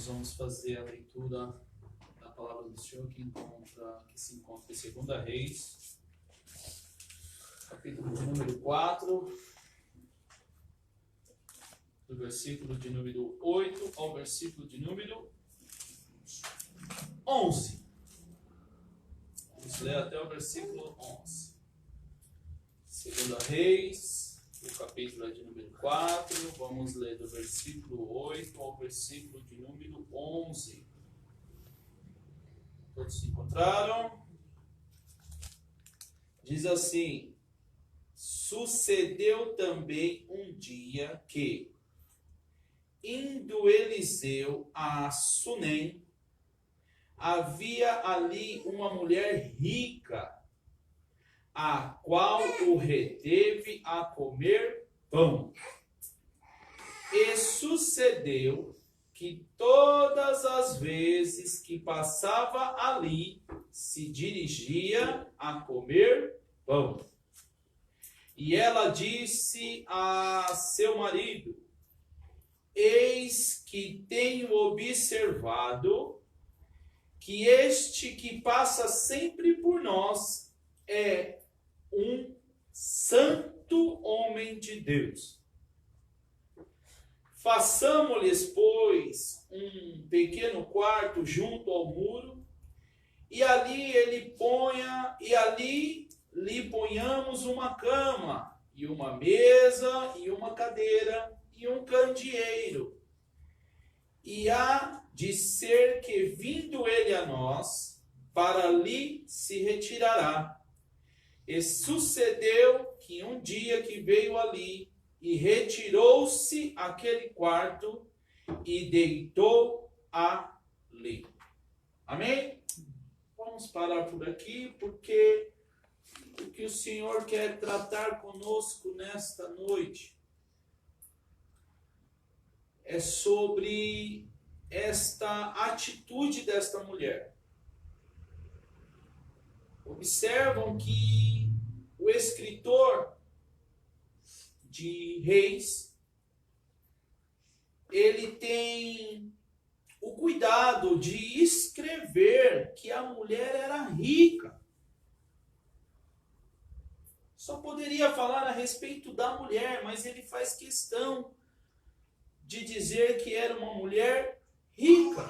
Nós vamos fazer a leitura da palavra do Senhor que se encontra em 2 Reis, capítulo de número 4, do versículo de número 8 ao versículo de número 11. Vamos ler até o versículo 11. 2 Reis, o capítulo é de número 4, vamos ler do versículo 8 ao versículo de número 11. Todos se encontraram? Diz assim: sucedeu também um dia que, indo Eliseu a Sunem, havia ali uma mulher rica, a qual o reteve a comer pão. E sucedeu que todas as vezes que passava ali, se dirigia a comer pão. E ela disse a seu marido: eis que tenho observado que este que passa sempre por nós é um santo homem de Deus. Façamo-lhes, pois, um pequeno quarto junto ao muro, e ali lhe ponhamos uma cama, e uma mesa, e uma cadeira, e um candeeiro. E há de ser que, vindo ele a nós, para ali se retirará. E sucedeu que um dia que veio ali, e retirou-se àquele quarto, e deitou ali. Amém? Vamos parar por aqui, porque o que o Senhor quer tratar conosco nesta noite é sobre esta atitude desta mulher. Observam que o escritor de Reis, ele tem o cuidado de escrever que a mulher era rica. Só poderia falar a respeito da mulher, mas ele faz questão de dizer que era uma mulher rica.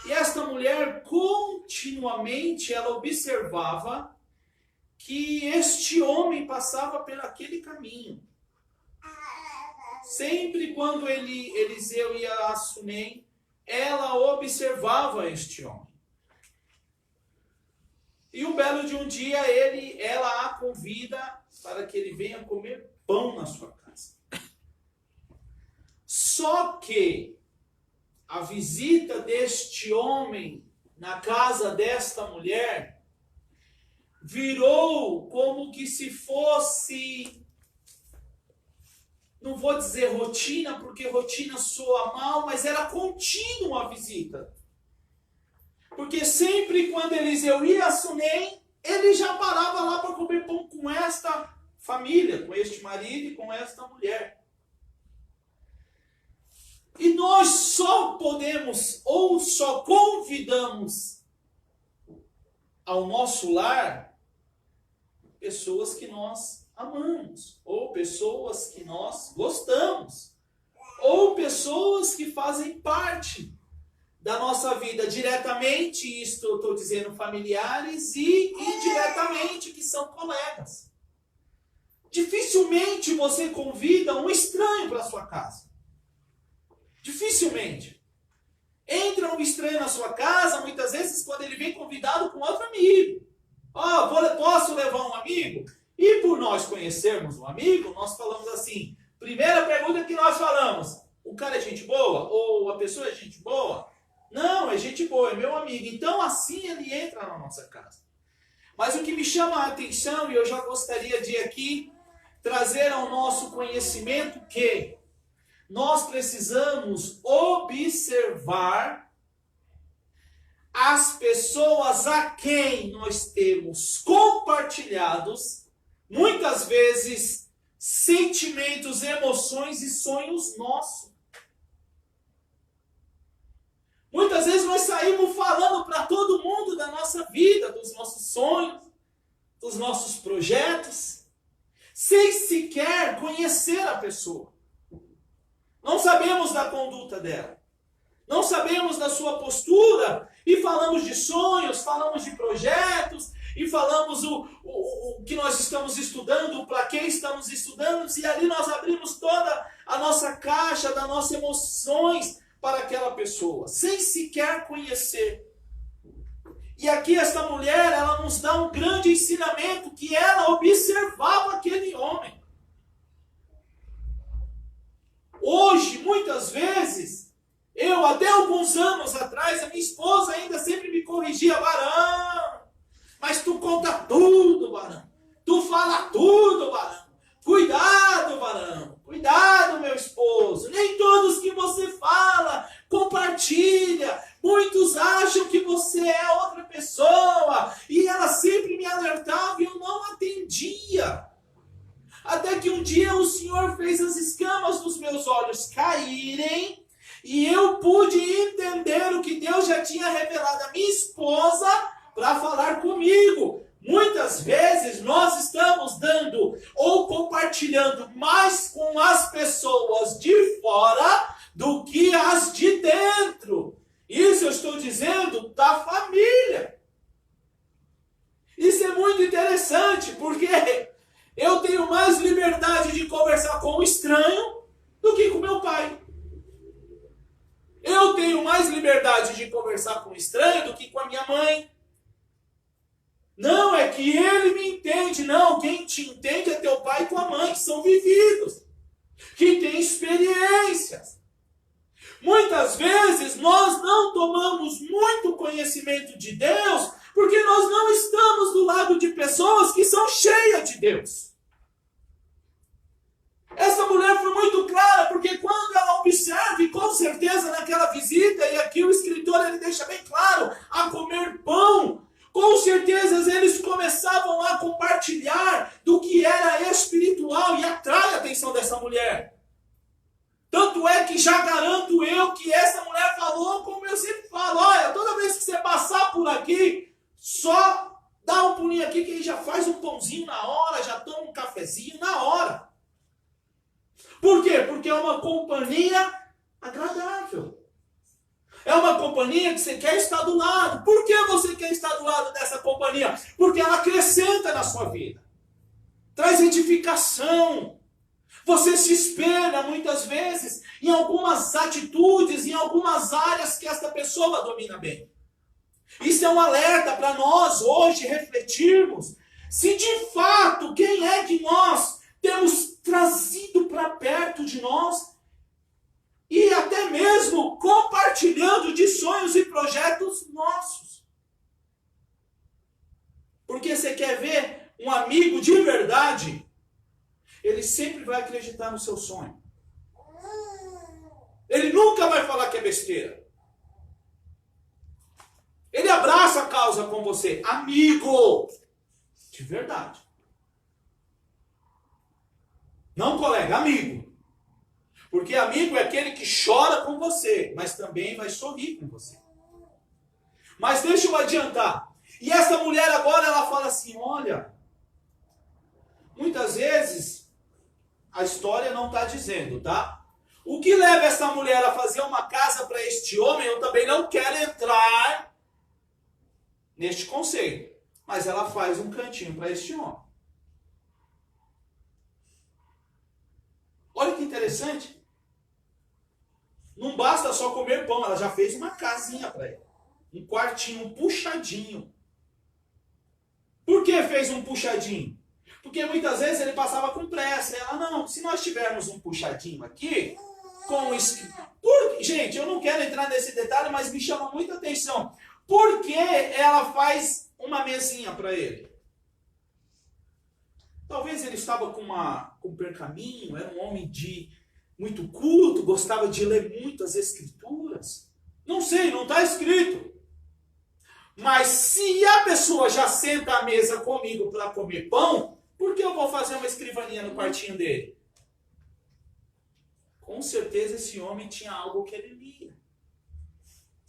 E esta mulher continuamente ela observava que este homem passava por aquele caminho. Sempre quando Eliseu ia a Sunem, ela observava este homem. E um belo de um dia ela a convida para que ele venha comer pão na sua casa. Só que a visita deste homem na casa desta mulher virou como que se fosse, não vou dizer rotina, porque rotina soa mal, mas era contínua a visita. Porque sempre quando Eliseu ia a Sunem, ele já parava lá para comer pão com esta família, com este marido e com esta mulher. E nós só podemos ou só convidamos ao nosso lar pessoas que nós amamos, ou pessoas que nós gostamos, ou pessoas que fazem parte da nossa vida diretamente, isto eu estou dizendo familiares, e indiretamente, que são colegas. Dificilmente você convida um estranho para a sua casa. Dificilmente. Entra um estranho na sua casa, muitas vezes, quando ele vem convidado com outro amigo. Posso levar um amigo? E por nós conhecermos um amigo, nós falamos assim, primeira pergunta que nós falamos, o cara é gente boa? Ou a pessoa é gente boa? Não, é gente boa, é meu amigo. Então assim ele entra na nossa casa. Mas o que me chama a atenção, e eu já gostaria de aqui trazer ao nosso conhecimento que nós precisamos observar as pessoas a quem nós temos compartilhados, muitas vezes, sentimentos, emoções e sonhos nossos. saímos falando para todo mundo da nossa vida, dos nossos sonhos, dos nossos projetos, sem sequer conhecer a pessoa. Não sabemos da conduta dela. Não sabemos da sua postura. E falamos de sonhos, falamos de projetos, e falamos o que nós estamos estudando, para quem estamos estudando, e ali nós abrimos toda a nossa caixa das nossas emoções para aquela pessoa, sem sequer conhecer. E aqui esta mulher, ela nos dá um grande ensinamento, que ela observava aquele homem. Hoje, muitas vezes, eu até alguns anos atrás, a minha esposa ainda sempre me corrigia: varão, mas tu conta tudo, varão. Tu fala tudo, varão. Cuidado, varão. Cuidado, meu esposo. Nem todos que você fala, compartilha. Muitos acham que você é outra pessoa. E ela sempre me alertava e eu não atendia. Até que um dia o Senhor fez as escamas dos meus olhos caírem. E eu pude entender o que Deus já tinha revelado à minha esposa para falar comigo. Muitas vezes nós estamos dando ou compartilhando mais com as pessoas de fora do que as de dentro. Isso eu estou dizendo da família. Isso é muito interessante, porque eu tenho mais liberdade de conversar com o estranho do que com meu pai. Eu tenho mais liberdade de conversar com o estranho do que com a minha mãe. Não é que ele me entende, não. Quem te entende é teu pai e tua mãe, que são vividos, que têm experiências. Muitas vezes nós não tomamos muito conhecimento de Deus porque nós não estamos do lado de pessoas que são cheias de Deus. Essa mulher foi muito clara, porque quando ela observa, e com certeza naquela visita, e aqui o escritor ele deixa bem claro, a comer pão, com certeza eles começavam a compartilhar do que era espiritual e atrai a atenção dessa mulher. Tanto é que já garanto eu que essa mulher falou, como eu sempre falo: olha, toda vez que você passar por aqui, só dá um pulinho aqui que ele já faz um pãozinho na hora, já toma um cafezinho na hora. Por quê? Porque é uma companhia agradável. É uma companhia que você quer estar do lado. Por que você quer estar do lado dessa companhia? Porque ela acrescenta na sua vida. Traz edificação. Você se espelha muitas vezes em algumas atitudes, em algumas áreas que esta pessoa domina bem. Isso é um alerta para nós hoje refletirmos se de fato quem é que nós temos trazido para perto de nós e até mesmo compartilhando de sonhos e projetos nossos. Porque você quer ver um amigo de verdade, ele sempre vai acreditar no seu sonho. Ele nunca vai falar que é besteira. Ele abraça a causa com você. Amigo de verdade. Não colega, amigo. Porque amigo é aquele que chora com você, mas também vai sorrir com você. Mas deixa eu adiantar. E essa mulher agora, ela fala assim: olha, muitas vezes a história não está dizendo, tá? O que leva essa mulher a fazer uma casa para este homem, eu também não quero entrar neste conceito. Mas ela faz um cantinho para este homem. Olha que interessante. Não basta só comer pão, ela já fez uma casinha para ele. Um quartinho, um puxadinho. Por que fez um puxadinho? Porque muitas vezes ele passava com pressa. Ela, não, se nós tivermos um puxadinho aqui, com isso. Gente, eu não quero entrar nesse detalhe, mas me chama muita atenção. Por que ela faz uma mesinha para ele? Talvez ele estava com pergaminho, era um homem de muito culto, gostava de ler muito as escrituras. Não sei, não está escrito. Mas se a pessoa já senta à mesa comigo para comer pão, por que eu vou fazer uma escrivaninha no quartinho dele? Com certeza esse homem tinha algo que ele lia.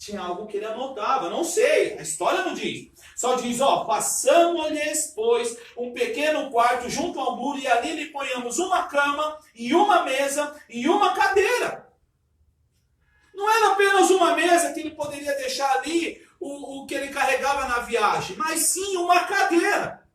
tinha algo que ele anotava, não sei, a história não diz. Só diz, passamos-lhes, pois, um pequeno quarto junto ao muro e ali lhe ponhamos uma cama e uma mesa e uma cadeira. Não era apenas uma mesa que ele poderia deixar ali o que ele carregava na viagem, mas sim uma cadeira.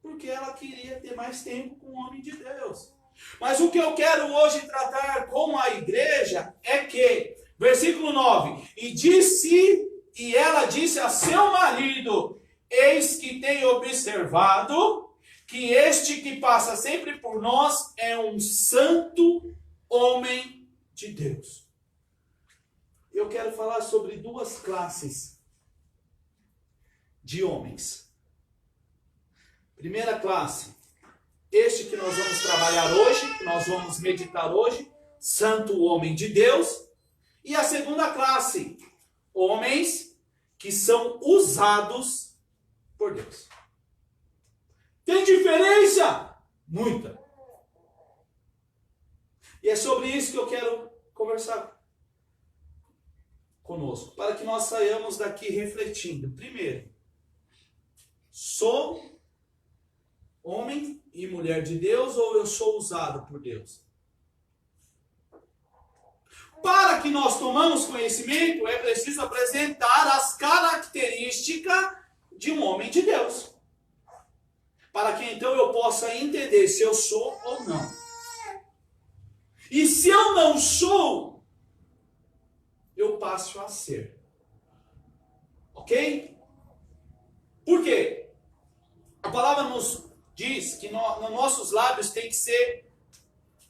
Porque ela queria ter mais tempo com o homem de Deus. Mas o que eu quero hoje tratar com a igreja é que, versículo 9, e ela disse a seu marido, eis que tenho observado que este que passa sempre por nós é um santo homem de Deus. Eu quero falar sobre duas classes de homens. Primeira classe, este que nós vamos trabalhar hoje, que nós vamos meditar hoje, santo homem de Deus. E a segunda classe, homens que são usados por Deus. Tem diferença? Muita. E é sobre isso que eu quero conversar conosco, para que nós saiamos daqui refletindo. Primeiro, sou homem e mulher de Deus ou eu sou usado por Deus? Para que nós tomamos conhecimento, é preciso apresentar as características de um homem de Deus. Para que então eu possa entender se eu sou ou não. E se eu não sou, eu passo a ser. Ok? Por quê? A palavra nos diz que nos nossos lábios tem que ser...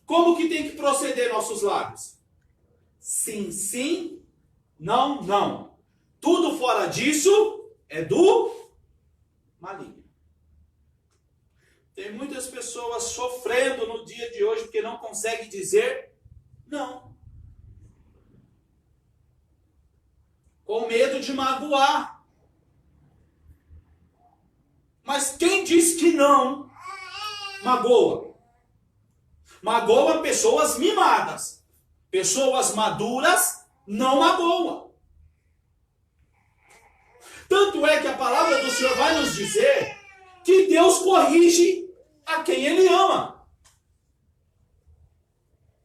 Como que tem que proceder nossos lábios? Sim, sim, não, não. Tudo fora disso é do maligno. Tem muitas pessoas sofrendo no dia de hoje porque não conseguem dizer não. Com medo de magoar. Mas quem diz que não, magoa. Magoa pessoas mimadas. Pessoas maduras não magoam. Tanto é que a palavra do Senhor vai nos dizer que Deus corrige a quem Ele ama.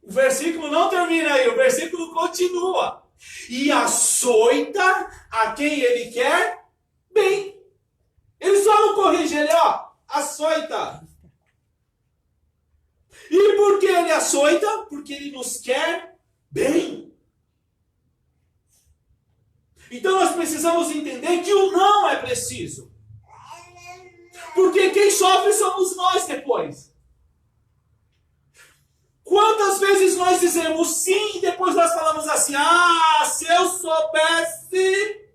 O versículo não termina aí, o versículo continua. E açoita a quem Ele quer bem. Ele só não corrige, ele açoita. E por que Ele açoita? Porque Ele nos quer bem. Então nós precisamos entender que o não é preciso. Porque quem sofre somos nós depois. Quantas vezes nós dizemos sim e depois nós falamos assim, se eu soubesse,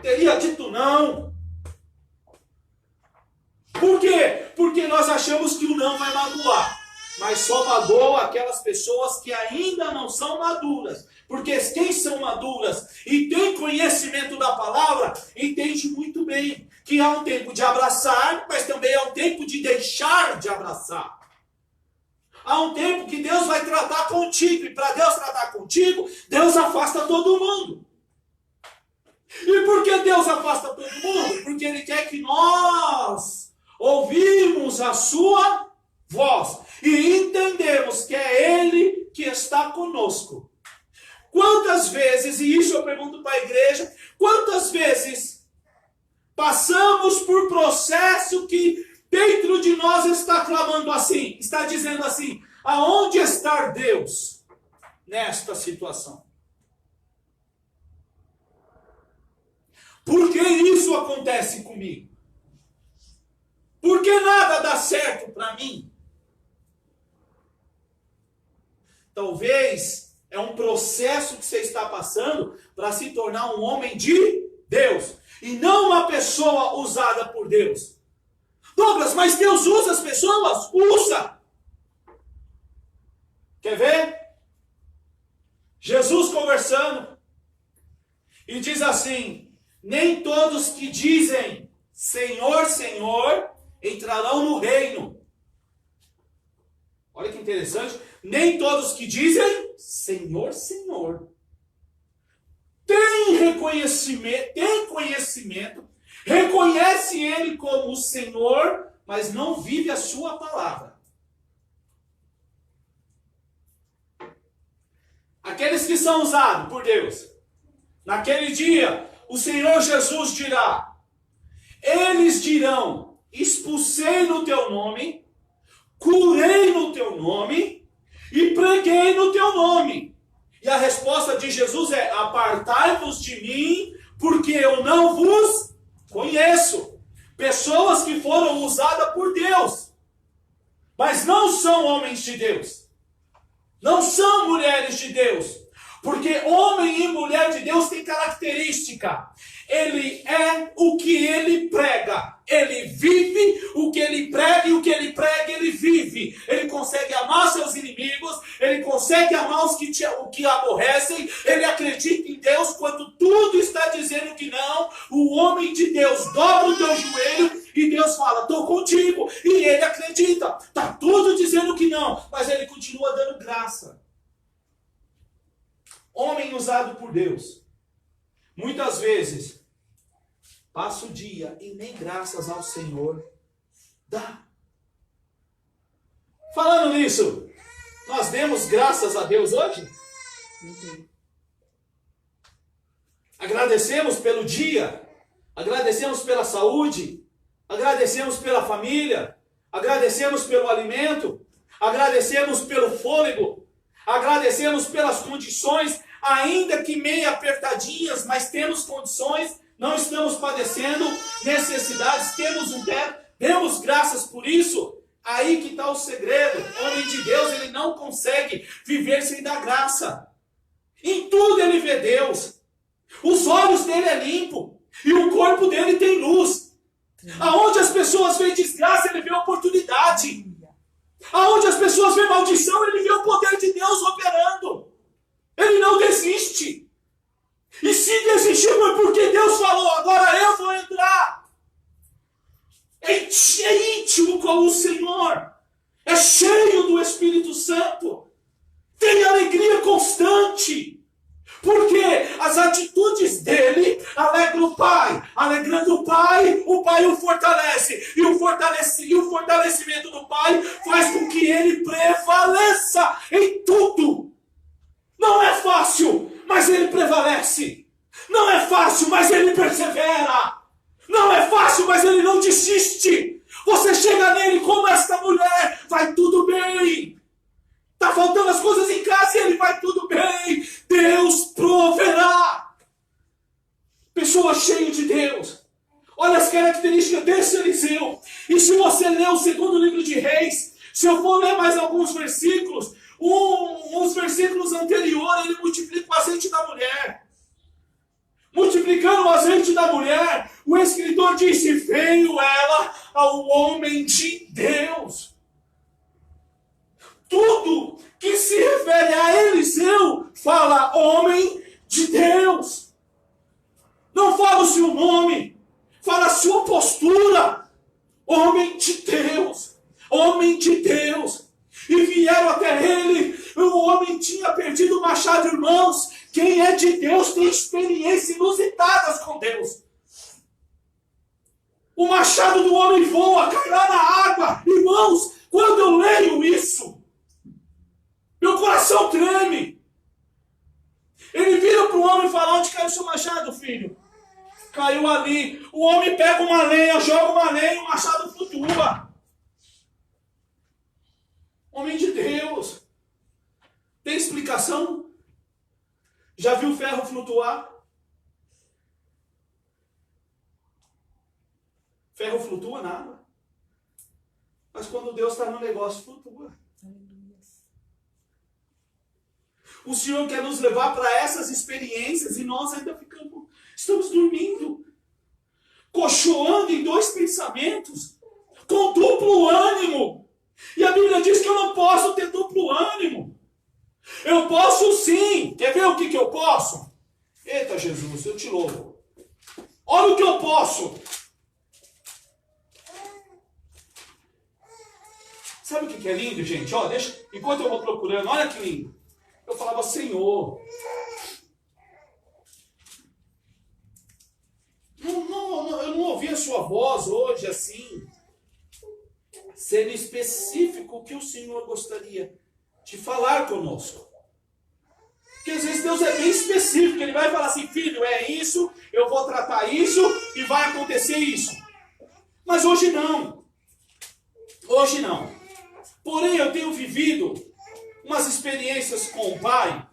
teria dito não. Por quê? Porque nós achamos que o não vai magoar. Mas só magoa aquelas pessoas que ainda não são maduras. Porque quem são maduras e têm conhecimento da palavra, entende muito bem que há um tempo de abraçar, mas também há um tempo de deixar de abraçar. Há um tempo que Deus vai tratar contigo, e para Deus tratar contigo, Deus afasta todo mundo. E por que Deus afasta todo mundo? Porque Ele quer que nós ouvimos a sua voz e entendemos que é Ele que está conosco. Quantas vezes, e isso eu pergunto para a igreja, quantas vezes passamos por processo que dentro de nós está clamando assim, está dizendo assim, aonde está Deus nesta situação? Por que isso acontece comigo? Por que nada dá certo para mim? Talvez é um processo que você está passando para se tornar um homem de Deus. E não uma pessoa usada por Deus. Douglas, mas Deus usa as pessoas? Usa! Quer ver? Jesus conversando. E diz assim, nem todos que dizem Senhor, Senhor, entrarão no reino. Olha que interessante. Nem todos que dizem Senhor, Senhor. Tem conhecimento, reconhece Ele como o Senhor, mas não vive a sua palavra. Aqueles que são usados por Deus, naquele dia, o Senhor Jesus dirá, eles dirão, expulsei no teu nome, curei no teu nome e preguei no teu nome. E a resposta de Jesus é, apartai-vos de mim, porque eu não vos conheço. Pessoas que foram usadas por Deus, mas não são homens de Deus. Não são mulheres de Deus. Porque homem e mulher de Deus tem característica. Ele é o que ele prega. Ele vive o que ele prega e o que ele prega ele vive. Ele consegue amar seus inimigos. Ele consegue amar o que aborrecem. Ele acredita em Deus quando tudo está dizendo que não. O homem de Deus dobra o teu joelho e Deus fala, estou contigo. E ele acredita. Está tudo dizendo que não. Mas ele continua dando graça. Homem usado por Deus, muitas vezes, passa o dia e nem graças ao Senhor dá. Falando nisso, nós demos graças a Deus hoje? Agradecemos pelo dia, agradecemos pela saúde, agradecemos pela família, agradecemos pelo alimento, agradecemos pelo fôlego, agradecemos pelas condições, ainda que meio apertadinhas, mas temos condições, não estamos padecendo necessidades, temos um teto, demos graças por isso. Aí que está o segredo. O homem de Deus, ele não consegue viver sem dar graça. Em tudo ele vê Deus. Os olhos dele é limpo e o corpo dele tem luz. Aonde as pessoas veem desgraça, ele vê oportunidade. Aonde as pessoas veem maldição, ele vê o poder de Deus operando. Ele não desiste. E se desistir foi porque Deus falou, agora eu vou entrar. É íntimo com o Senhor. É cheio do Espírito Santo. Tem alegria constante. Porque as atitudes dele alegram o Pai. Alegrando o Pai o fortalece. E o fortalecimento do Pai faz com que ele prevaleça em tudo. Não é fácil, mas ele prevalece. Não é fácil, mas ele persevera. Não é fácil, mas ele não desiste. Você chega nele como esta mulher, vai tudo bem. Está faltando as coisas em casa e ele vai tudo bem. Deus proverá. Pessoa cheia de Deus. Olha as características desse Eliseu. E se você ler o segundo livro de Reis, se eu for ler mais alguns versículos, uns versículos anteriores, ele multiplica o azeite da mulher. Multiplicando o azeite da mulher, o escritor disse, veio ela ao homem de Deus. Tudo que se refere a Eliseu, fala homem de Deus. Não fala o seu nome, fala a sua postura. Homem de Deus, homem de Deus. E vieram até ele, o homem tinha perdido o machado, irmãos. Quem é de Deus tem experiências inusitadas com Deus. O machado do homem voa, cai lá na água. Irmãos, quando eu leio isso, meu coração treme. Ele vira para o homem e fala, onde caiu o seu machado, filho? Caiu ali. O homem pega uma lenha, joga uma lenha e o machado flutua. Homem de Deus. Tem explicação? Já viu ferro flutuar? Ferro flutua na água. Mas quando Deus está no negócio, flutua. O Senhor quer nos levar para essas experiências e nós ainda estamos dormindo, cochoando em dois pensamentos, com duplo ânimo. E a Bíblia diz que eu não posso ter duplo ânimo. Eu posso sim. Quer ver o que eu posso? Eita Jesus, eu te louvo. Olha o que eu posso. Sabe o que é lindo, gente? Ó, enquanto eu vou procurando, olha que lindo. Eu falava, Senhor, eu não ouvi a sua voz hoje assim, sendo específico o que o Senhor gostaria de falar conosco. Porque às vezes Deus é bem específico, Ele vai falar assim, filho, é isso, eu vou tratar isso e vai acontecer isso. Mas hoje não. Hoje não. Porém, eu tenho vivido umas experiências com o Pai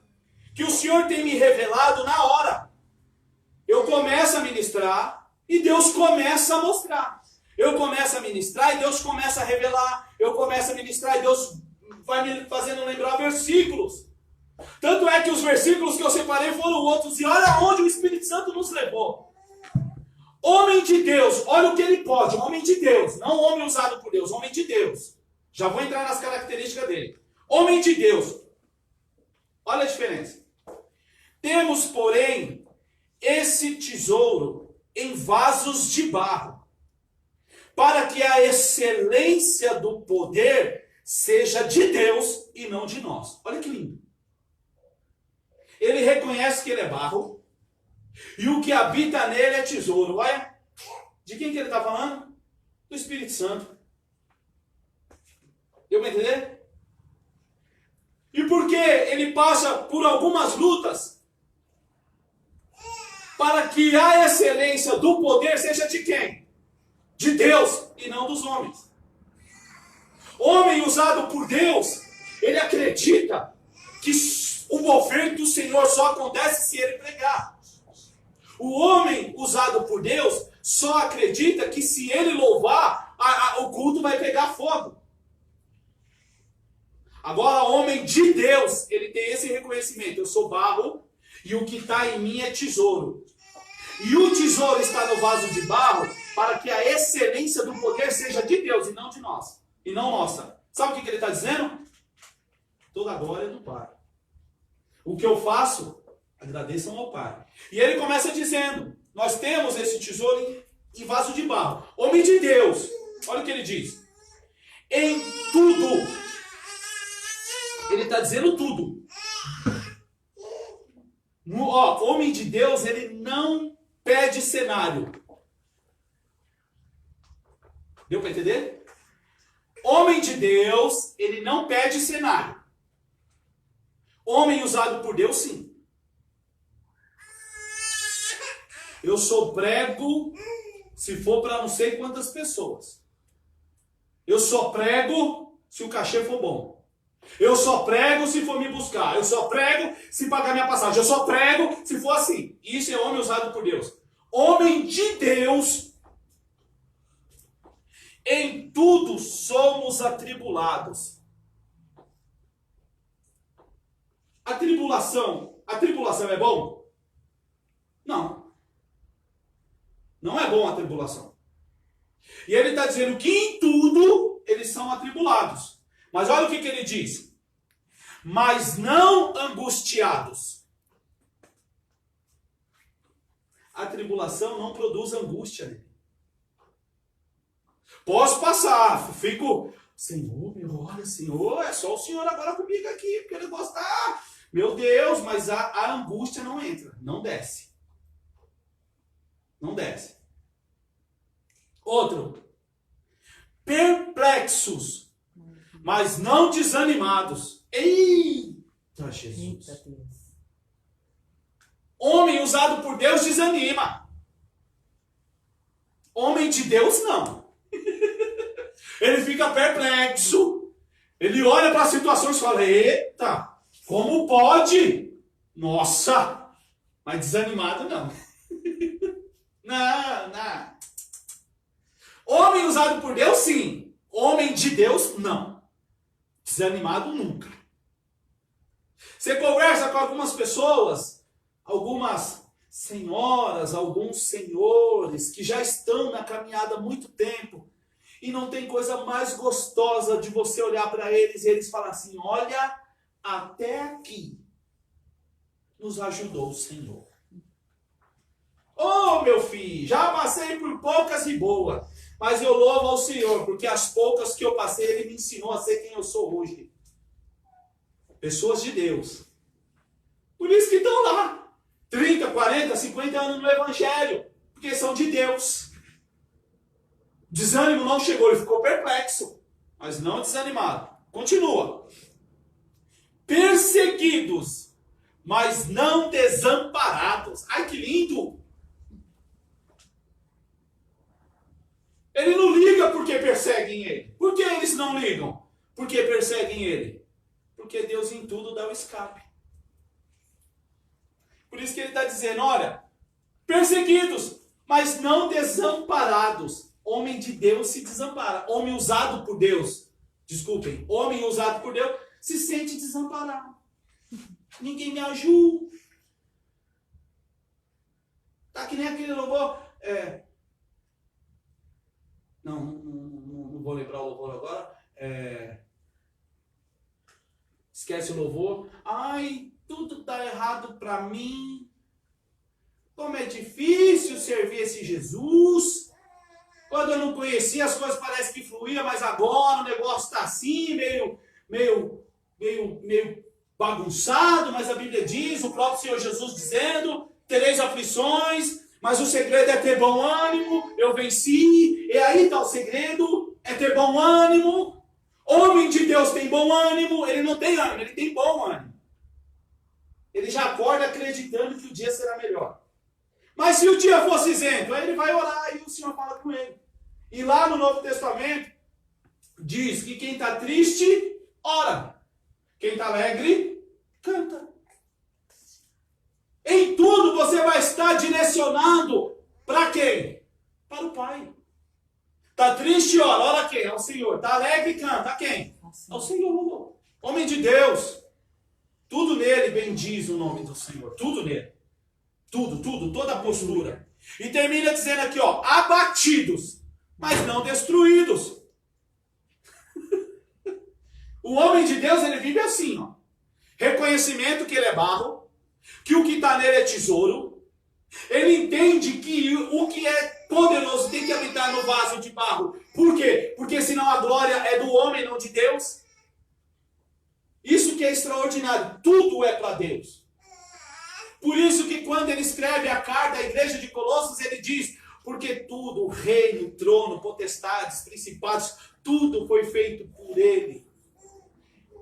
que o Senhor tem me revelado na hora. Eu começo a ministrar e Deus começa a mostrar. Eu começo a ministrar e Deus começa a revelar. Eu começo a ministrar e Deus vai me fazendo lembrar versículos. Tanto é que os versículos que eu separei foram outros. E olha onde o Espírito Santo nos levou. Homem de Deus, olha o que ele pode. Homem de Deus, não homem usado por Deus. Homem de Deus. Já vou entrar nas características dele. Homem de Deus. Olha a diferença. Temos, porém, esse tesouro em vasos de barro, para que a excelência do poder seja de Deus e não de nós. Olha que lindo. Ele reconhece que ele é barro, e o que habita nele é tesouro. Olha, de quem que ele está falando? Do Espírito Santo. Deu para entender? E porque ele passa por algumas lutas, para que a excelência do poder seja de quem? De Deus e não dos homens. Homem usado por Deus, ele acredita que o mover do Senhor só acontece se ele pregar. O homem usado por Deus só acredita que se ele louvar, o culto vai pegar fogo. Agora, homem de Deus, ele tem esse reconhecimento. Eu sou barro e o que está em mim é tesouro. E o tesouro está no vaso de barro para que a excelência do poder seja de Deus e não de nós. E não nossa. Sabe o que ele está dizendo? Toda a glória é do Pai. O que eu faço, agradeçam ao Pai. E ele começa dizendo, nós temos esse tesouro em vaso de barro. Homem de Deus, olha o que ele diz. Em tudo. Ele está dizendo tudo. Homem de Deus, ele não pede cenário. Deu para entender? Homem de Deus, ele não pede cenário. Homem usado por Deus, sim. Eu sou prego se for para não sei quantas pessoas. Eu só prego se o cachê for bom. Eu só prego se for me buscar. Eu só prego se pagar minha passagem. Eu só prego se for assim. Isso é homem usado por Deus. Homem de Deus, em tudo somos atribulados. A tribulação é bom? Não. Não é bom a tribulação. E ele está dizendo que em tudo eles são atribulados. Mas olha o que ele diz. Mas não angustiados. A tribulação não produz angústia nele. Posso passar, fico, Senhor, meu, olha, Senhor, é só o Senhor agora comigo aqui, porque ele gosta, meu Deus, mas a angústia não entra, não desce. Não desce. Outro, perplexos, mas não desanimados. Eita, Jesus. Eita, Deus. Homem usado por Deus desanima. Homem de Deus, não. Ele fica perplexo. Ele olha para a situação e fala, eita, como pode? Nossa, mas desanimado não. Não. Homem usado por Deus, sim. Homem de Deus, não. Desanimado nunca. Você conversa com algumas pessoas, algumas senhoras, alguns senhores que já estão na caminhada há muito tempo e não tem coisa mais gostosa de você olhar para eles e eles falar assim, olha, até aqui nos ajudou o Senhor. Ô, meu filho, já passei por poucas e boas. Mas eu louvo ao Senhor, porque as poucas que eu passei, Ele me ensinou a ser quem eu sou hoje. Pessoas de Deus. Por isso que estão lá. 30, 40, 50 anos no Evangelho. Porque são de Deus. Desânimo não chegou, ele ficou perplexo. Mas não desanimado. Continua. Perseguidos, mas não desamparados. Ai, que lindo! Ele não liga porque perseguem ele. Por que eles não ligam? Porque perseguem ele. Porque Deus em tudo dá o escape. Por isso que ele está dizendo, olha, perseguidos, mas não desamparados. Homem de Deus se desampara. Homem usado por Deus, desculpem, homem usado por Deus se sente desamparado. Ninguém me ajuda. Tá que nem aquele louvor. Não vou lembrar o louvor agora. Esquece o louvor. Ai, tudo tá errado para mim. Como é difícil servir esse Jesus. Quando eu não conhecia, as coisas parecem que fluíam, mas agora o negócio está assim, meio bagunçado, mas a Bíblia diz, o próprio Senhor Jesus dizendo, tereis aflições, mas o segredo é ter bom ânimo, eu venci, e aí está o segredo, é ter bom ânimo. Homem de Deus tem bom ânimo, ele não tem ânimo, ele tem bom ânimo. Ele já acorda acreditando que o dia será melhor. Mas se o dia fosse isento, aí ele vai orar e o Senhor fala com ele. E lá no Novo Testamento, diz que quem está triste, ora. Quem está alegre, canta. Em tudo você vai estar direcionado para quem? Para o Pai. Está triste, ora. Ora a quem? Ao Senhor. Está alegre, canta. A quem? Ao Senhor. Homem de Deus. Tudo nele bendiz o nome do Senhor. Tudo nele. Tudo, toda a postura. E termina dizendo aqui, ó, abatidos, mas não destruídos. O homem de Deus, ele vive assim, ó. Reconhecimento que ele é barro, que o que está nele é tesouro. Ele entende que o que é poderoso tem que habitar no vaso de barro. Por quê? Porque senão a glória é do homem, não de Deus. Isso que é extraordinário. Tudo é para Deus. Por isso que quando ele escreve a carta à igreja de Colossos, ele diz, porque tudo, o reino, trono, potestades, principados, tudo foi feito por ele.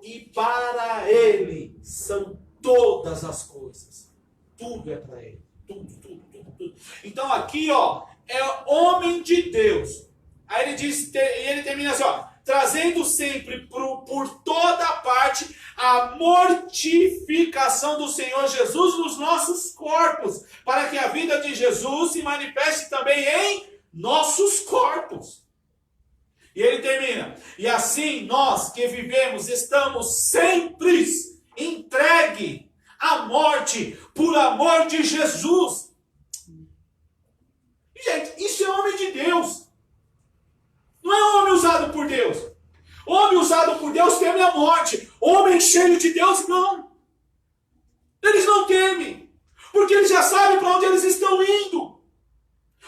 E para ele são todas as coisas. Tudo é para ele. Tudo. Então aqui, ó, é homem de Deus. Aí ele diz, e ele termina assim, ó, trazendo sempre por toda parte a mortificação do Senhor Jesus nos nossos corpos, para que a vida de Jesus se manifeste também em nossos corpos. E ele termina, e assim nós que vivemos estamos sempre entregue à morte por amor de Jesus. Gente, isso é homem de Deus. Não é homem usado por Deus. Homem usado por Deus teme a morte. Homem cheio de Deus, não. Eles não temem. Porque eles já sabem para onde eles estão indo.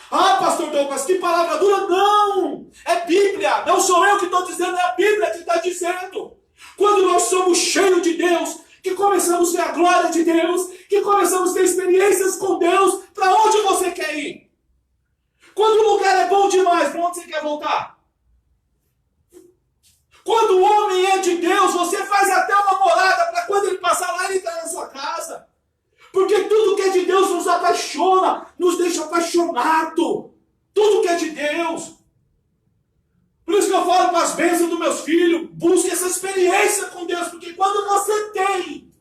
Ah, pastor Douglas, que palavra dura. Não. É Bíblia. Não sou eu que estou dizendo, é a Bíblia que está dizendo. Quando nós somos cheios de Deus, que começamos a ver a glória de Deus, que começamos a ter experiências com Deus, para onde você quer ir? Quando o lugar é bom demais, para onde você quer voltar? Quando o homem é de Deus, você faz até uma morada para quando ele passar lá, ele entrar na sua casa. Porque tudo que é de Deus nos apaixona, nos deixa apaixonado. Tudo que é de Deus. Por isso que eu falo com as bênçãos dos meus filhos, busque essa experiência com Deus, porque quando você tem,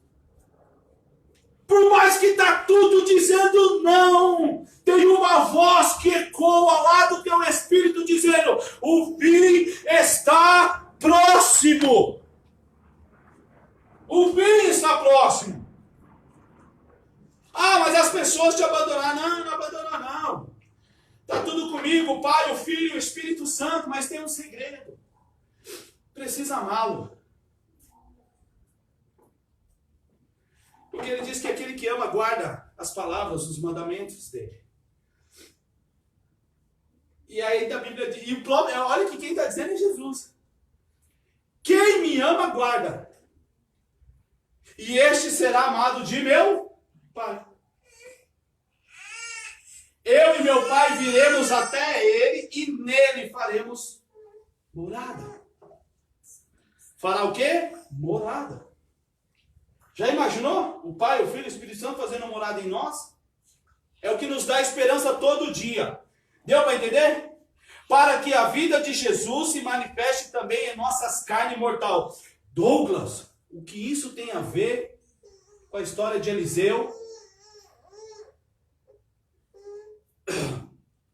por mais que está tudo dizendo não, tem uma voz que ecoa lá do teu espírito dizendo, o fim está próximo. O fim está próximo. Ah, mas as pessoas te abandonaram. Não abandonaram não. Está tudo comigo, o Pai, o Filho e o Espírito Santo, mas tem um segredo. Precisa amá-lo. Porque ele diz que aquele que ama guarda as palavras, os mandamentos dele. E aí da Bíblia diz, olha que quem está dizendo é Jesus. Quem me ama, guarda. E este será amado de meu Pai. Eu e meu Pai viremos até ele e nele faremos morada. Fará o quê? Morada. Já imaginou? O Pai, o Filho e o Espírito Santo fazendo morada em nós? É o que nos dá esperança todo dia. Deu para entender? Para que a vida de Jesus se manifeste também em nossas carnes mortal. Douglas, o que isso tem a ver com a história de Eliseu?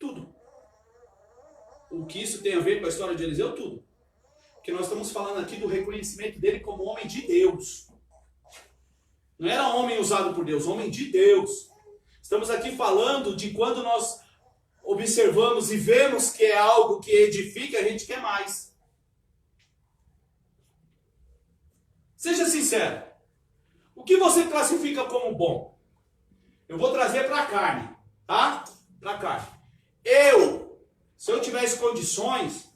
Tudo. O que isso tem a ver com a história de Eliseu? Tudo. Porque nós estamos falando aqui do reconhecimento dele como homem de Deus. Não era homem usado por Deus, homem de Deus. Estamos aqui falando de quando nós observamos e vemos que é algo que edifica, a gente quer mais. Seja sincero. O que você classifica como bom? Eu vou trazer para a carne, tá? Para a carne. Se eu tivesse condições,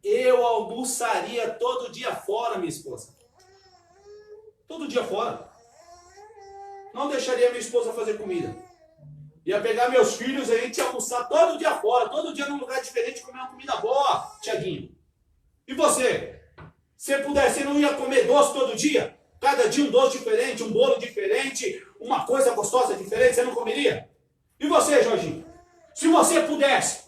eu almoçaria todo dia fora, minha esposa. Todo dia fora. Não deixaria minha esposa fazer comida. Ia pegar meus filhos e a gente ia almoçar todo dia fora, todo dia num lugar diferente, comer uma comida boa, Tiaguinho. E você? Se pudesse, você não ia comer doce todo dia? Cada dia um doce diferente, um bolo diferente, uma coisa gostosa diferente, você não comeria? E você, Jorginho? Se você pudesse,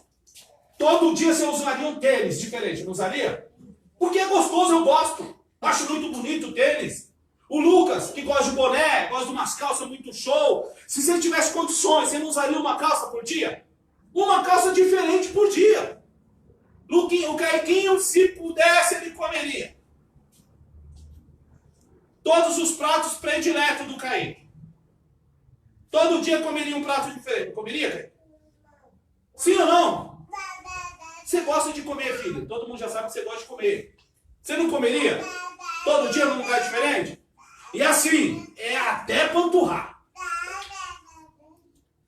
todo dia você usaria um tênis diferente, não usaria? Porque é gostoso, eu gosto. Acho muito bonito o tênis. O Lucas, que gosta de boné, gosta de umas calças muito show. Se você tivesse condições, você não usaria uma calça por dia? Uma calça diferente por dia. O Caiquinho, se pudesse, ele comeria todos os pratos prediletos do Kaique. Todo dia comeria um prato diferente. Comeria, Kaique? Sim ou não? Você gosta de comer, filho. Todo mundo já sabe que você gosta de comer. Você não comeria? Todo dia num lugar diferente? E assim, é até panturrar.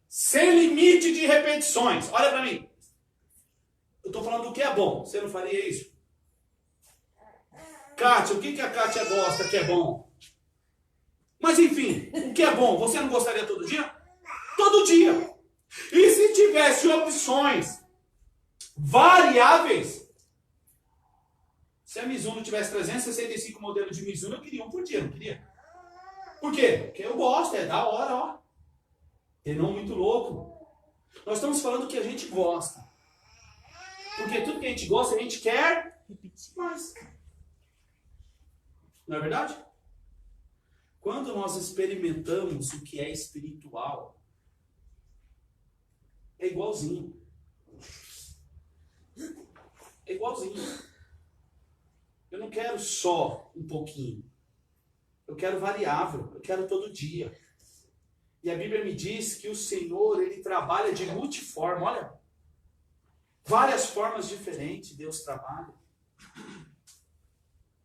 Sem limite de repetições. Olha pra mim. Eu tô falando do que é bom. Você não faria isso? Kátia, o que a Kátia gosta que é bom? Mas enfim, o que é bom? Você não gostaria todo dia? Todo dia. E se tivesse opções variáveis? Se a Mizuno tivesse 365 modelos de Mizuno, eu queria um por dia, não queria? Por quê? Porque eu gosto, é da hora, ó. E não muito louco. Nós estamos falando que a gente gosta. Porque tudo que a gente gosta, a gente quer mais. Não é verdade? Quando nós experimentamos o que é espiritual, é igualzinho. É igualzinho. Eu não quero só um pouquinho. Eu quero variável. Eu quero todo dia. E a Bíblia me diz que o Senhor, Ele trabalha de multiforma. Olha, várias formas diferentes Deus trabalha.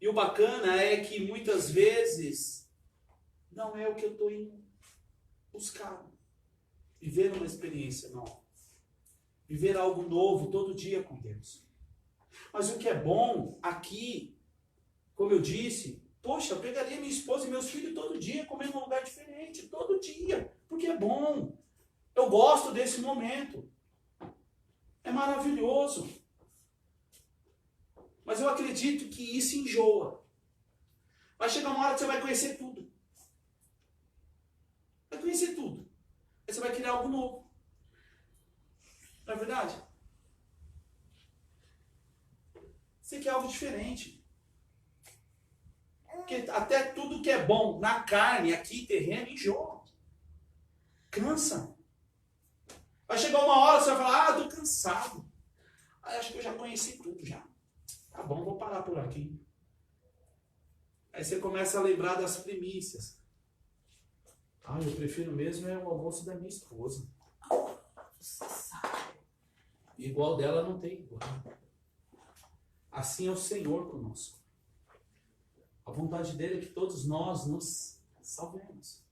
E o bacana é que muitas vezes não é o que eu estou indo buscar. Viver uma experiência nova. Viver algo novo todo dia com Deus. Mas o que é bom aqui, como eu disse, poxa, eu pegaria minha esposa e meus filhos todo dia, comendo num lugar diferente, todo dia. Porque é bom. Eu gosto desse momento. É maravilhoso. Mas eu acredito que isso enjoa. Vai chegar uma hora que você vai conhecer tudo. Vai conhecer tudo. Aí você vai criar algo novo. Não é verdade? Você quer algo diferente. Porque até tudo que é bom na carne, aqui, terreno, enjoa. Cansa. Vai chegar uma hora que você vai falar, estou cansado. Acho que eu já conheci tudo já. Tá bom, vou parar por aqui. Aí você começa a lembrar das primícias. Eu prefiro mesmo é o almoço da minha esposa. Igual dela não tem igual. Assim é o Senhor conosco. A vontade dele é que todos nós nos salvemos.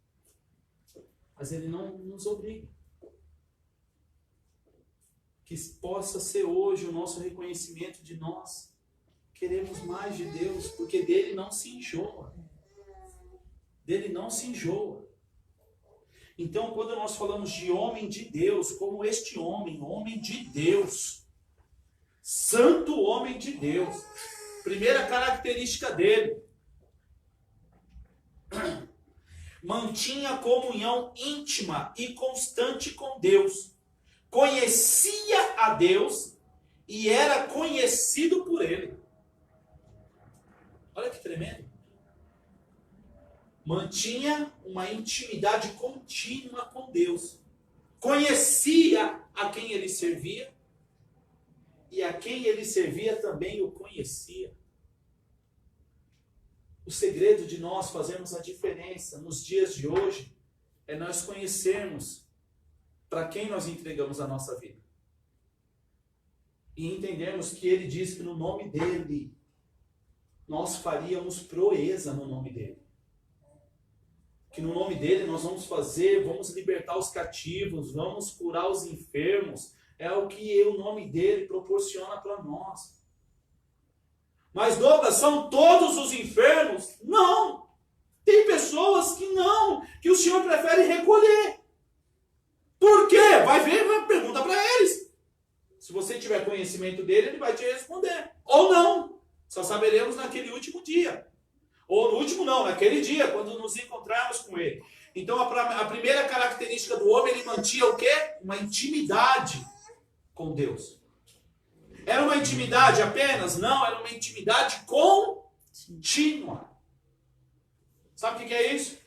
Mas ele não nos obriga. que possa ser hoje o nosso reconhecimento de nós queremos mais de Deus, porque dele não se enjoa. Dele não se enjoa. Então, quando nós falamos de homem de Deus, como este homem, homem de Deus, santo homem de Deus, primeira característica dele, mantinha comunhão íntima e constante com Deus, conhecia a Deus e era conhecido por ele. Olha que tremendo. Mantinha uma intimidade contínua com Deus. Conhecia a quem ele servia e a quem ele servia também o conhecia. O segredo de nós fazermos a diferença nos dias de hoje é nós conhecermos para quem nós entregamos a nossa vida. E entendermos que ele diz que no nome dele nós faríamos proeza no nome dele. Que no nome dele nós vamos libertar os cativos, vamos curar os enfermos. É o que o nome dele proporciona para nós. Mas, Douglas, são todos os enfermos? Não. Tem pessoas que não, que o Senhor prefere recolher. Por quê? Vai ver, pergunta para eles. Se você tiver conhecimento dele, ele vai te responder. Ou não. Só saberemos naquele último dia. Ou no último não, naquele dia, quando nos encontrarmos com ele. Então, a primeira característica do homem, ele mantinha o quê? Uma intimidade com Deus. Era uma intimidade apenas? Não, era uma intimidade contínua. Sabe o que é isso?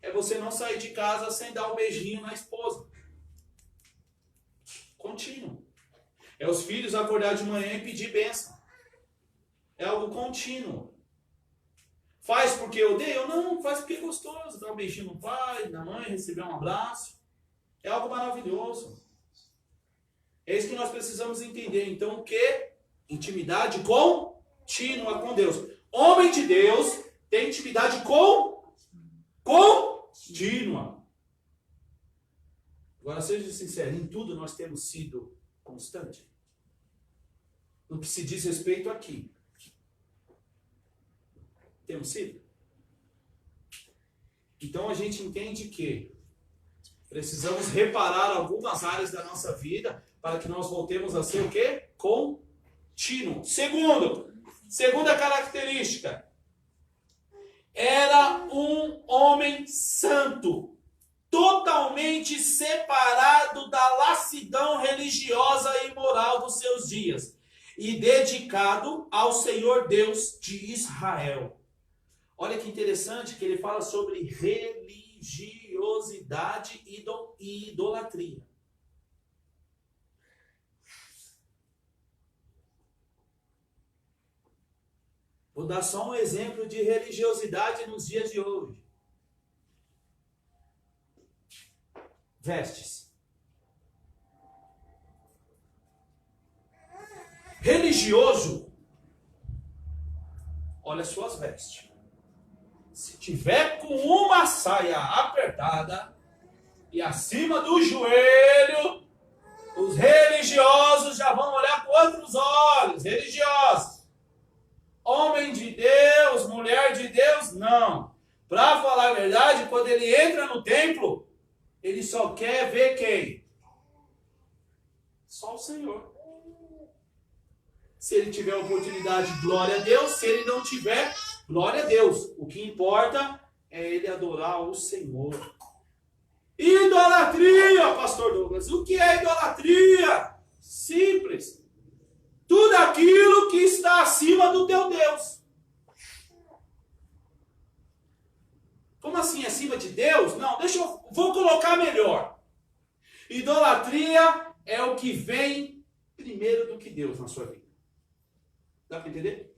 É você não sair de casa sem dar um beijinho na esposa. Contínuo. É os filhos acordar de manhã e pedir bênção. É algo contínuo. Faz porque eu odeio? Não, faz porque é gostoso. Dar um beijinho no pai, na mãe, receber um abraço. É algo maravilhoso. É isso que nós precisamos entender. Então, o que? Intimidade contínua com Deus. Homem de Deus tem intimidade contínua. Agora, seja sincero, em tudo nós temos sido constante. No que se diz respeito aqui. Temos sido? Então, a gente entende que precisamos reparar algumas áreas da nossa vida para que nós voltemos a ser o quê? Contínuo. Segunda característica. Era um homem santo, totalmente separado da lassidão religiosa e moral dos seus dias e dedicado ao Senhor Deus de Israel. Olha que interessante que ele fala sobre religiosidade e idolatria. Vou dar só um exemplo de religiosidade nos dias de hoje. Vestes. Religioso, olha as suas vestes. Se tiver com uma saia apertada e acima do joelho, os religiosos já vão olhar com outros olhos. Religiosos. Homem de Deus, mulher de Deus, não. Para falar a verdade, quando ele entra no templo, ele só quer ver quem? Só o Senhor. Se ele tiver oportunidade, glória a Deus. Se ele não tiver, glória a Deus. O que importa é ele adorar o Senhor. Idolatria, pastor Douglas. O que é idolatria? Simples. Tudo aquilo que está acima do teu Deus. Como assim, acima de Deus? Não, vou colocar melhor. Idolatria é o que vem primeiro do que Deus na sua vida. Dá para entender?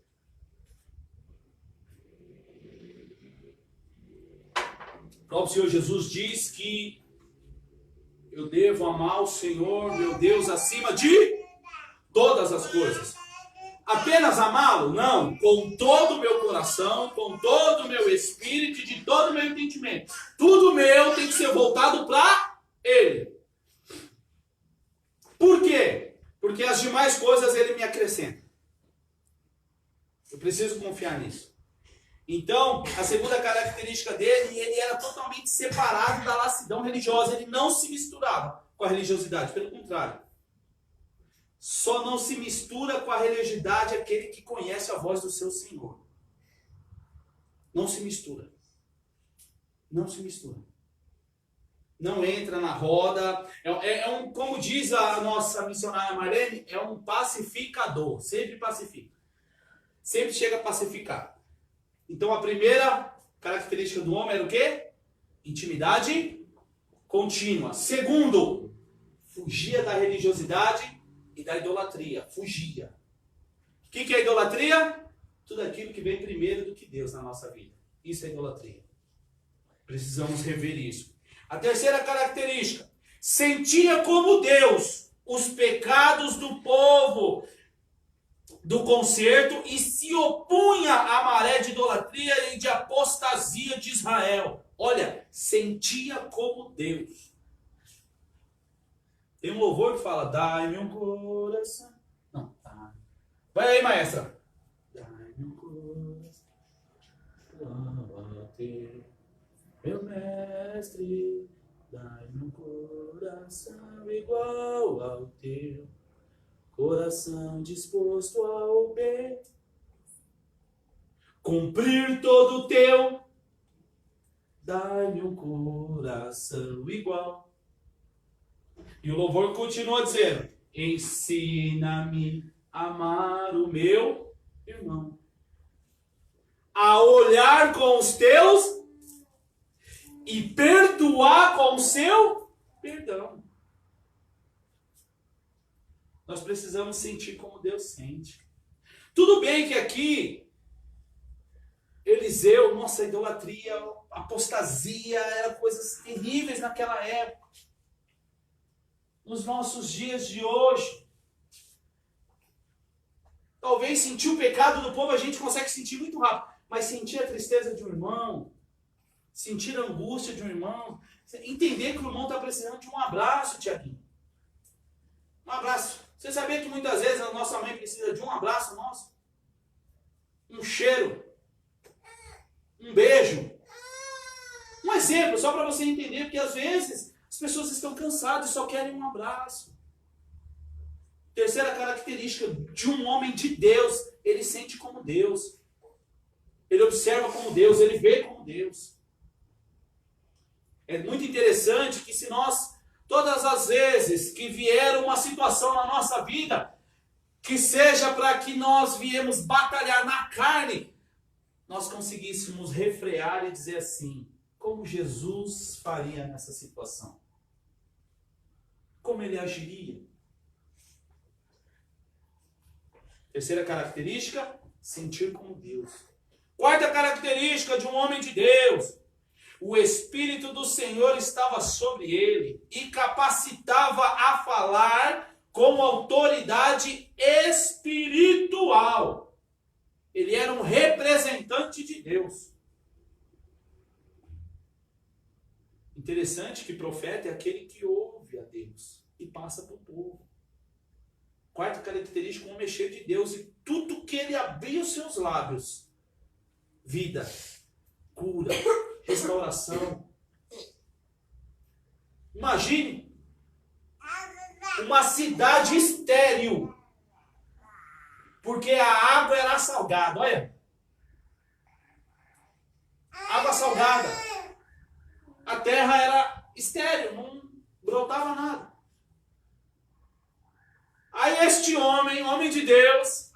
O próprio Senhor Jesus diz que eu devo amar o Senhor, meu Deus, acima de todas as coisas. Apenas amá-lo? Não. Com todo o meu coração, com todo o meu espírito e de todo o meu entendimento. Tudo meu tem que ser voltado para Ele. Por quê? Porque as demais coisas ele me acrescenta. Eu preciso confiar nisso. Então, a segunda característica dele, ele era totalmente separado da lascidão religiosa. Ele não se misturava com a religiosidade, pelo contrário. Só não se mistura com a religiosidade aquele que conhece a voz do seu Senhor. Não se mistura. Não se mistura. Não entra na roda. Como diz a nossa missionária Marlene, é um pacificador. Sempre pacifica. Sempre chega a pacificar. Então a primeira característica do homem era o quê? Intimidade contínua. Segundo, fugia da religiosidade e da idolatria. Fugia. O que é idolatria? Tudo aquilo que vem primeiro do que Deus na nossa vida. Isso é idolatria. Precisamos rever isso. A terceira característica. Sentia como Deus os pecados do povo do concerto e se opunha à maré de idolatria e de apostasia de Israel. Olha, sentia como Deus. Tem um louvor que fala, dai-me um coração. Não, tá. Vai aí, maestra. Dai-me um coração. Meu mestre, dai-me um coração igual ao teu. Coração disposto ao bem, cumprir todo o teu, dai-me um coração igual. E o louvor continua dizendo, ensina-me a amar o meu irmão, a olhar com os teus e perdoar com o seu perdão. Nós precisamos sentir como Deus sente. Tudo bem que aqui, Eliseu, nossa, idolatria, apostasia, eram coisas terríveis naquela época. Nos nossos dias de hoje, talvez sentir o pecado do povo a gente consegue sentir muito rápido, mas sentir a tristeza de um irmão, sentir a angústia de um irmão, entender que o irmão está precisando de um abraço, Tiaguinho. Um abraço. Você sabia que muitas vezes a nossa mãe precisa de um abraço nosso? Um cheiro? Um beijo? Um exemplo, só para você entender, porque às vezes as pessoas estão cansadas e só querem um abraço. Terceira característica de um homem de Deus, ele sente como Deus. Ele observa como Deus, ele vê como Deus. É muito interessante que se nós... Todas as vezes que vier uma situação na nossa vida, que seja para que nós viemos batalhar na carne, nós conseguíssemos refrear e dizer assim, como Jesus faria nessa situação? Como ele agiria? Terceira característica, sentir como Deus. Quarta característica de um homem de Deus. O Espírito do Senhor estava sobre ele e capacitava a falar com autoridade espiritual. Ele era um representante de Deus. Interessante que profeta é aquele que ouve a Deus e passa para o povo. Quarta característica, um homem cheio de Deus e tudo que ele abria os seus lábios. Vida, cura, restauração. Imagine uma cidade estéril, porque a água era salgada. Olha, água salgada. A terra era estéril, não brotava nada. Aí este homem de Deus,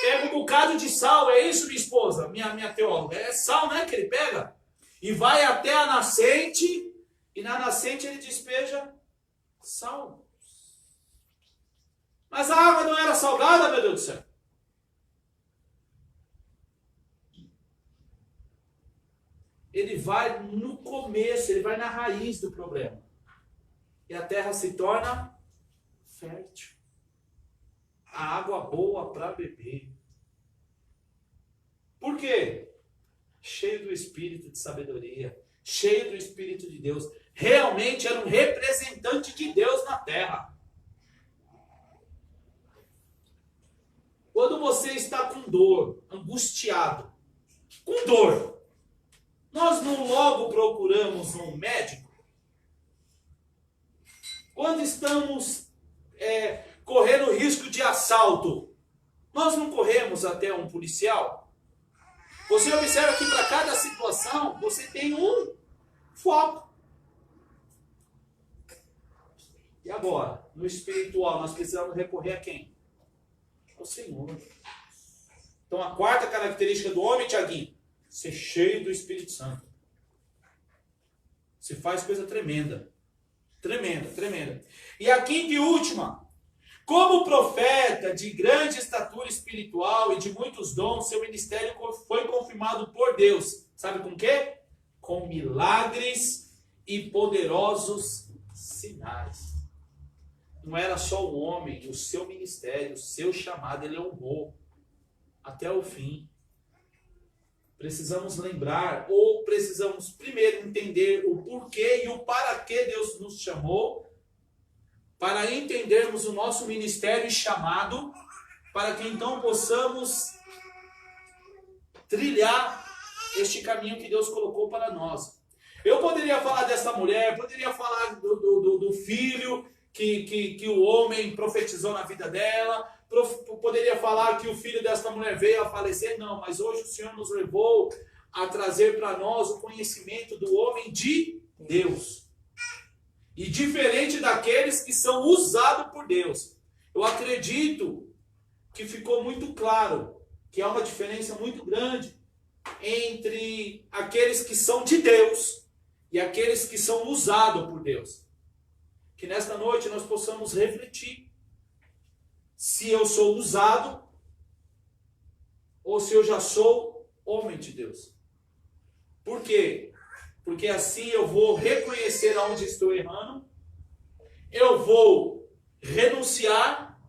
pega um bocado de sal, é isso, minha esposa, minha teóloga? É sal, né, que ele pega? E vai até a nascente, e na nascente ele despeja sal. Mas a água não era salgada, meu Deus do céu. Ele vai no começo, ele vai na raiz do problema. E a terra se torna fértil. A água boa para beber. Por quê? Cheio do Espírito de sabedoria, cheio do Espírito de Deus. Realmente era um representante de Deus na terra. Quando você está com dor, angustiado, com dor, nós não logo procuramos um médico? Quando estamos correndo risco de assalto, nós não corremos até um policial? Você observa que para cada situação você tem um foco. E agora, no espiritual, nós precisamos recorrer a quem? Ao Senhor. Então a quarta característica do homem, Tiaguinho, ser cheio do Espírito Santo. Você faz coisa tremenda. Tremenda, tremenda. E a quinta e última, como profeta de grande estatura espiritual e de muitos dons, seu ministério foi confirmado por Deus. Sabe com o quê? Com milagres e poderosos sinais. Não era só o homem, o seu ministério, o seu chamado, ele honrou até o fim. Precisamos lembrar, ou precisamos primeiro entender o porquê e o para que Deus nos chamou, para entendermos o nosso ministério e chamado, para que então possamos trilhar este caminho que Deus colocou para nós. Eu poderia falar dessa mulher, poderia falar do filho que o homem profetizou na vida dela, poderia falar que o filho desta mulher veio a falecer, não, mas hoje o Senhor nos levou a trazer para nós o conhecimento do homem de Deus. E diferente daqueles que são usados por Deus. Eu acredito que ficou muito claro que há uma diferença muito grande entre aqueles que são de Deus e aqueles que são usados por Deus. Que nesta noite nós possamos refletir se eu sou usado ou se eu já sou homem de Deus. Por quê? Porque assim eu vou reconhecer aonde estou errando, eu vou renunciar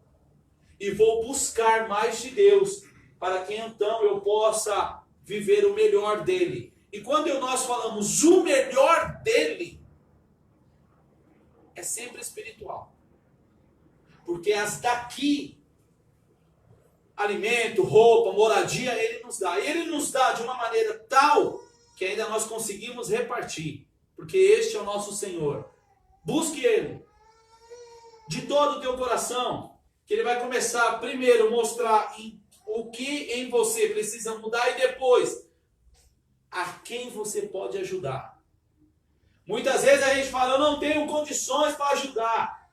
e vou buscar mais de Deus, para que então eu possa viver o melhor dele. E quando nós falamos o melhor dele, é sempre espiritual. Porque as daqui, alimento, roupa, moradia, ele nos dá. E ele nos dá de uma maneira tal que ainda nós conseguimos repartir. Porque este é o nosso Senhor. Busque ele de todo o teu coração, que ele vai começar primeiro a mostrar o que em você precisa mudar e depois a quem você pode ajudar. Muitas vezes a gente fala, eu não tenho condições para ajudar.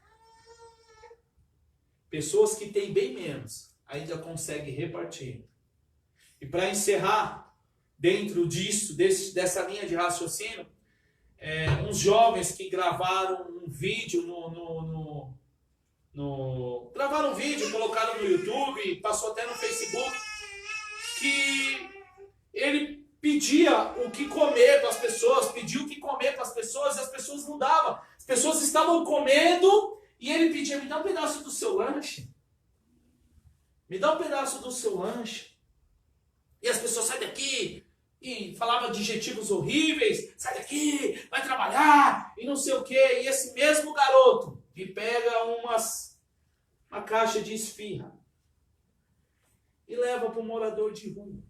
Pessoas que têm bem menos ainda conseguem repartir. E para encerrar, dentro disso, dessa linha de raciocínio, uns jovens que gravaram um vídeo gravaram um vídeo, colocaram no YouTube, passou até no Facebook, que ele pedia o que comer para as pessoas, pediu o que comer para as pessoas, e as pessoas não davam. As pessoas estavam comendo, e ele pedia, me dá um pedaço do seu lanche. Me dá um pedaço do seu lanche. E as pessoas, sai daqui, e falava adjetivos horríveis, sai daqui, vai trabalhar, e não sei o quê. E esse mesmo garoto me pega uma caixa de esfirra e leva para um morador de rua.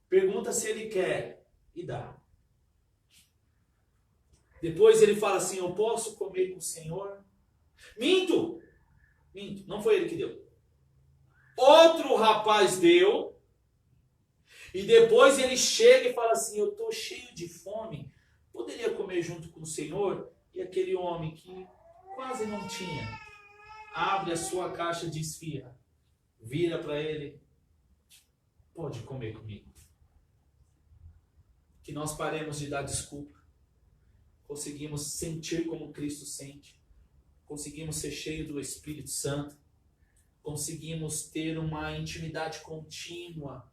Pergunta se ele quer e dá. Depois ele fala assim, eu posso comer com o Senhor? Minto, não foi ele que deu. Outro rapaz deu, e depois ele chega e fala assim, eu estou cheio de fome, poderia comer junto com o Senhor? E aquele homem que quase não tinha, abre a sua caixa de esfirra, vira para ele, pode comer comigo. Que nós paremos de dar desculpa, conseguimos sentir como Cristo sente, conseguimos ser cheios do Espírito Santo, conseguimos ter uma intimidade contínua,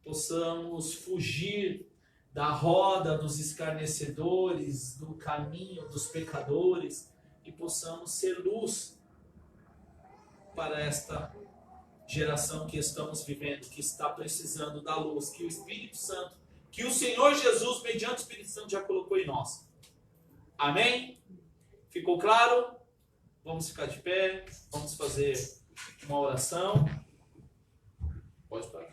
possamos fugir da roda dos escarnecedores, do caminho dos pecadores, e possamos ser luz para esta geração que estamos vivendo, que está precisando da luz, que o Espírito Santo, que o Senhor Jesus, mediante o Espírito Santo, já colocou em nós. Amém? Ficou claro? Vamos ficar de pé, vamos fazer Uma oração. Pode parar.